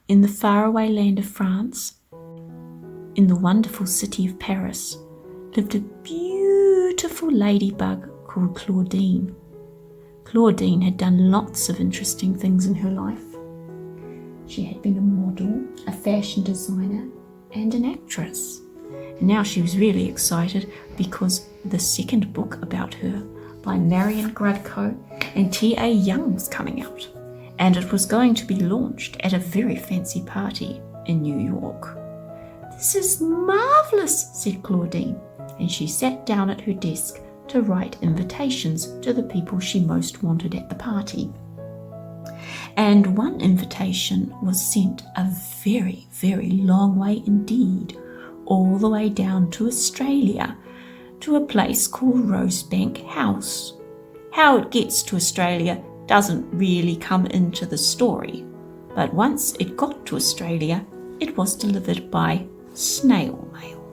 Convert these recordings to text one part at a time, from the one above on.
In the faraway land of France, in the wonderful city of Paris, lived a beautiful ladybug called Claudine. Claudine had done lots of interesting things in her life. She had been a model, a fashion designer, and an actress. And now she was really excited because the second book about her by Marian Grudko and T.A. was coming out, and it was going to be launched at a very fancy party in New York. "This is marvellous," said Claudine, and she sat down at her desk to write invitations to the people she most wanted at the party. And one invitation was sent a very, very long way indeed, all the way down to Australia, to a place called Rosebank House. How it gets to Australia doesn't really come into the story, but once it got to Australia, it was delivered by snail mail.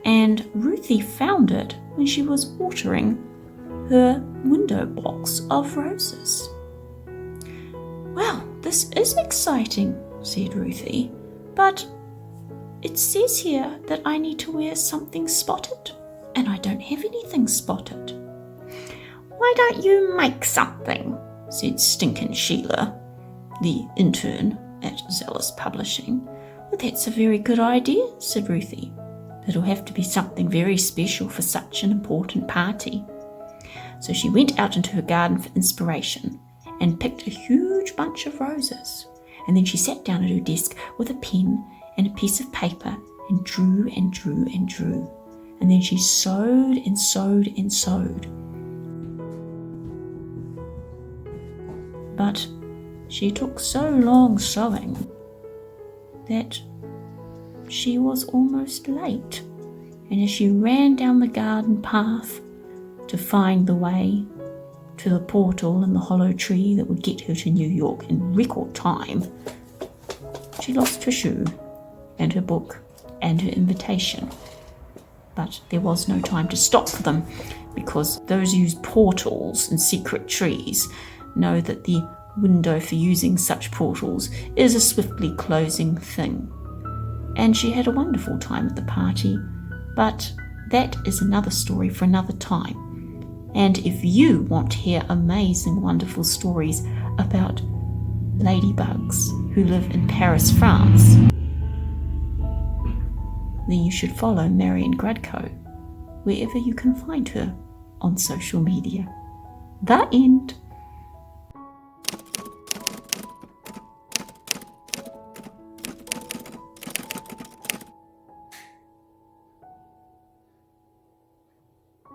And Ruthie found it when she was watering her window box of roses. "Well, this is exciting," said Ruthie, "but it says here that I need to wear something spotted, and I don't have anything spotted." "Why don't you make something?" said Stinkin' Sheila, the intern at Zealous Publishing. "Well, that's a very good idea," said Ruthie. "It'll have to be something very special for such an important party." So she went out into her garden for inspiration and picked a huge bunch of roses. And then she sat down at her desk with a pen and a piece of paper and drew and drew and drew. And then she sewed and sewed and sewed. But she took so long sewing that she was almost late. And as she ran down the garden path to find the way to the portal in the hollow tree that would get her to New York in record time, she lost her shoe and her book and her invitation. But there was no time to stop for them, because those who use portals and secret trees know that the window for using such portals is a swiftly closing thing. And she had a wonderful time at the party, but that is another story for another time. And if you want to hear amazing, wonderful stories about ladybugs who live in Paris, France, then you should follow Marian Grudko wherever you can find her on social media. The end.